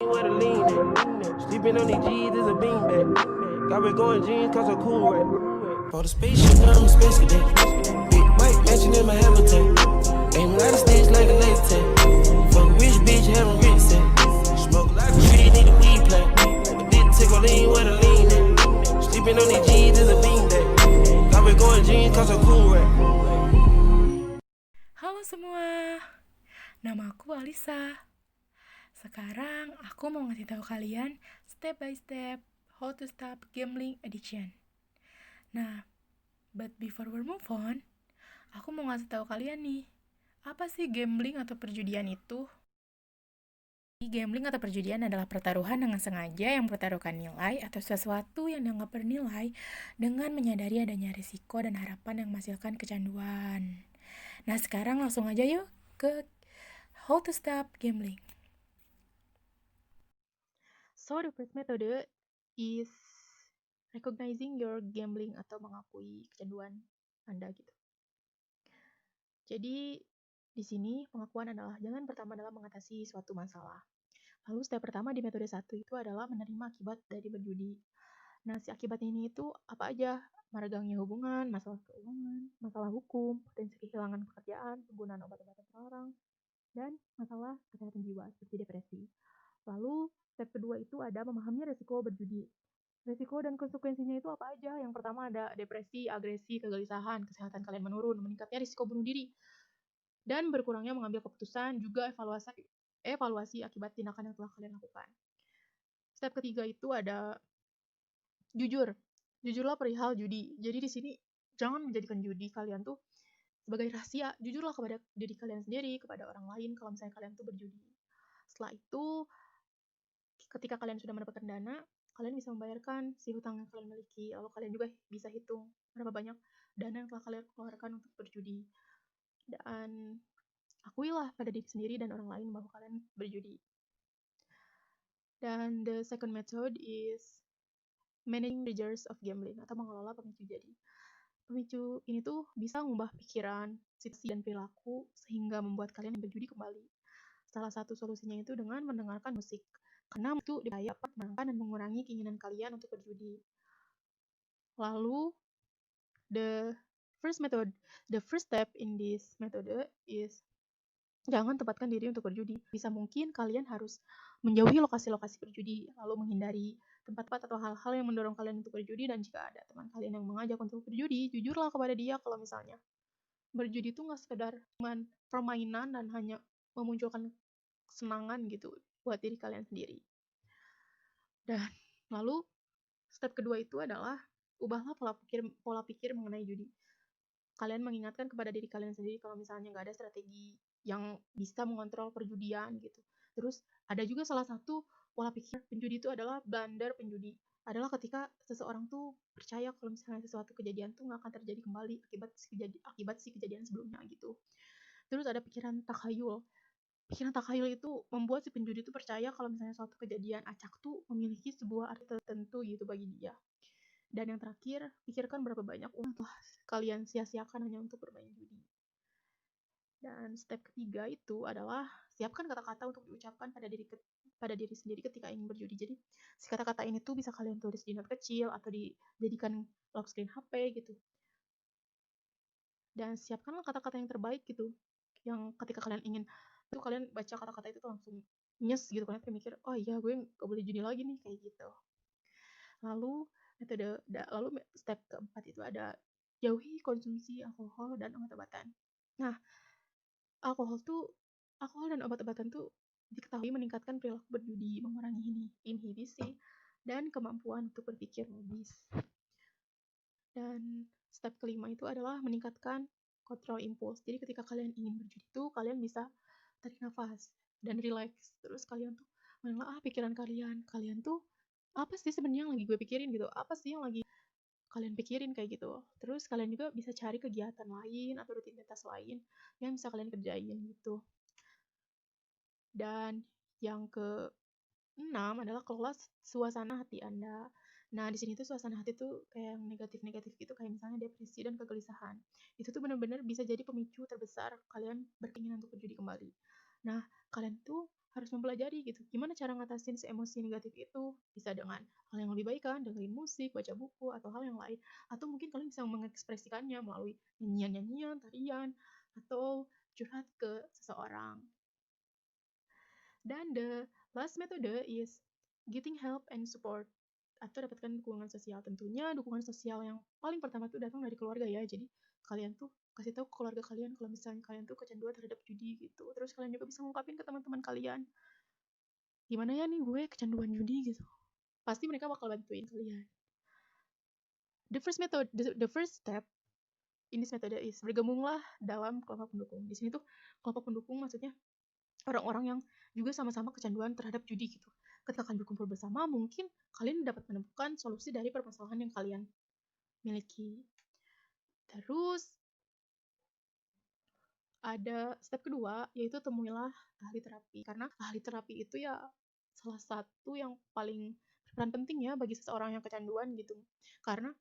lean where the lean at. Sleeping on these G's is a beanbag. Got me going jeans cause I'm cool rap. For the spaceship, now I'm a space cadet. Big white mansion in my habitat. Aim like a stitch like a laser tag. Fuck a rich bitch, having rich set. Smoke like a tree, need a weed plant. Big tickle lean where the lean at. Sleeping on these G's is a beanbag. Got me going jeans cause I'm cool rap. Halo semua, nama aku Alisa. Sekarang aku mau ngasih tahu kalian step by step how to stop gambling addiction. Nah, but before we move on, aku mau ngasih tahu kalian nih, apa sih gambling atau perjudian itu? Gambling atau perjudian adalah pertaruhan dengan sengaja yang mempertaruhkan nilai atau sesuatu yang dianggap bernilai dengan menyadari adanya risiko dan harapan yang menghasilkan kecanduan. Nah, sekarang langsung aja yuk ke how to stop gambling. So, the first method is recognizing your gambling atau mengakui kecanduan Anda gitu. Jadi, di sini pengakuan adalah jalan pertama dalam mengatasi suatu masalah. Lalu step pertama di metode 1 itu adalah menerima akibat dari berjudi. Nah, si akibat ini itu apa aja? Meregangnya hubungan, masalah keuangan, masalah hukum, potensi kehilangan pekerjaan, penggunaan obat-obatan terlarang, dan masalah kesehatan jiwa seperti depresi. Lalu, step kedua itu ada memahami resiko berjudi. Resiko dan konsekuensinya itu apa aja? Yang pertama ada depresi, agresi, kegelisahan, kesehatan kalian menurun, meningkatnya risiko bunuh diri, dan berkurangnya mengambil keputusan, juga evaluasi akibat tindakan yang telah kalian lakukan. Step ketiga itu ada jujur. Jujurlah perihal judi. Jadi di sini jangan menjadikan judi kalian tuh sebagai rahasia. Jujurlah kepada diri kalian sendiri, kepada orang lain kalau misalnya kalian tuh berjudi. Setelah itu, ketika kalian sudah mendapatkan dana, kalian bisa membayarkan si hutang yang kalian miliki. Lalu kalian juga bisa hitung berapa banyak dana yang telah kalian keluarkan untuk berjudi. Dan akuilah pada diri sendiri dan orang lain bahwa kalian berjudi. Dan the second method is managing triggers of gambling atau mengelola pemicu jadi. Pemicu ini tuh bisa mengubah pikiran, situasi, dan perilaku sehingga membuat kalian berjudi kembali. Salah satu solusinya itu dengan mendengarkan musik. Karena itu dapat menangkan dan mengurangi keinginan kalian untuk berjudi. Lalu, the first step in this method is jangan tempatkan diri untuk berjudi. Bisa mungkin kalian harus menjauhi lokasi-lokasi berjudi, lalu menghindari tempat-tempat atau hal-hal yang mendorong kalian untuk berjudi. Dan jika ada teman kalian yang mengajak untuk berjudi, jujurlah kepada dia kalau misalnya berjudi itu nggak sekedar cuman permainan dan hanya memunculkan kesenangan gitu buat diri kalian sendiri. Dan lalu step kedua itu adalah ubahlah pola pikir mengenai judi. Kalian mengingatkan kepada diri kalian sendiri kalau misalnya nggak ada strategi yang bisa mengontrol perjudian gitu. Terus ada juga salah satu pola pikir penjudi itu adalah blunder penjudi. Adalah ketika seseorang tuh percaya kalau misalnya sesuatu kejadian tuh nggak akan terjadi kembali akibat si kejadian sebelumnya gitu. Terus ada pikiran takhayul. Pikiran takhayul itu membuat si penjudi itu percaya kalau misalnya suatu kejadian acak tuh memiliki sebuah arti tertentu gitu bagi dia. Dan yang terakhir, pikirkan berapa banyak uang telah kalian sia-siakan hanya untuk bermain judi. Dan step ketiga itu adalah siapkan kata-kata untuk diucapkan pada diri sendiri ketika ingin berjudi. Jadi si kata-kata ini tuh bisa kalian tulis di note kecil atau dijadikan lock screen HP gitu. Dan siapkanlah kata-kata yang terbaik gitu. Yang ketika kalian ingin itu kalian baca kata-kata itu tuh langsung nyes gitu, kalian mikir, oh iya gue gak boleh judi lagi nih kayak gitu. Lalu step keempat itu ada jauhi konsumsi alkohol dan obat-obatan. Nah, alkohol dan obat-obatan tuh diketahui meningkatkan perilaku berjudi, mengurangi inhibisi, dan kemampuan untuk berpikir logis. Dan step kelima itu adalah meningkatkan kontrol impuls. Jadi ketika kalian ingin berjudi itu, kalian bisa tarik nafas dan relax. Terus kalian tuh menelaah pikiran kalian tuh apa sih sebenarnya yang lagi gue pikirin gitu, apa sih yang lagi kalian pikirin kayak gitu. Terus kalian juga bisa cari kegiatan lain atau rutinitas lain yang bisa kalian kerjain gitu. Dan yang ke-6 adalah kelola suasana hati Anda. Nah, di sini tuh suasana hati tuh kayak yang negatif-negatif gitu, kayak misalnya depresi dan kegelisahan. Itu tuh benar-benar bisa jadi pemicu terbesar kalian berkeinginan untuk berjudi kembali. Nah, kalian tuh harus mempelajari gitu, gimana cara ngatasin si emosi negatif itu. Bisa dengan hal yang lebih baik kan, dengerin musik, baca buku, atau hal yang lain. Atau mungkin kalian bisa mengekspresikannya melalui nyanyian-nyanyian, tarian, atau curhat ke seseorang. Dan the last metode is getting help and support, atau dapatkan dukungan sosial. Tentunya dukungan sosial yang paling pertama tuh datang dari keluarga ya. Jadi kalian tuh kasih tahu ke keluarga kalian kalau misalnya kalian tuh kecanduan terhadap judi gitu. Terus kalian juga bisa ngungkapin ke teman-teman kalian, gimana ya nih gue kecanduan judi gitu. Pasti mereka bakal bantuin kalian. The first step in this method is bergabunglah dalam kelompok pendukung. Di sini tuh kelompok pendukung maksudnya orang-orang yang juga sama-sama kecanduan terhadap judi gitu. Ketika kalian berkumpul bersama, mungkin kalian dapat menemukan solusi dari permasalahan yang kalian miliki. Terus ada step kedua, yaitu temuilah ahli terapi. Karena ahli terapi itu ya salah satu yang paling berperan penting ya bagi seseorang yang kecanduan gitu. Karena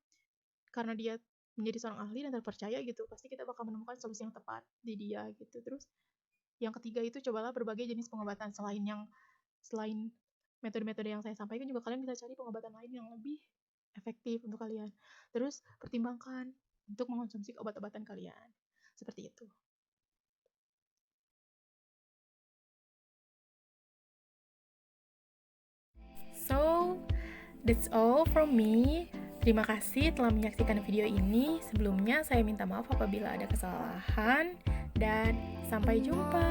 dia menjadi seorang ahli dan terpercaya gitu, pasti kita bakal menemukan solusi yang tepat di dia gitu. Terus yang ketiga itu cobalah berbagai jenis pengobatan. Selain metode-metode yang saya sampaikan, juga kalian bisa cari pengobatan lain yang lebih efektif untuk kalian. Terus pertimbangkan untuk mengonsumsi obat-obatan kalian. Seperti itu. So, that's all from me. Terima kasih telah menyaksikan video ini. Sebelumnya saya minta maaf apabila ada kesalahan dan sampai jumpa.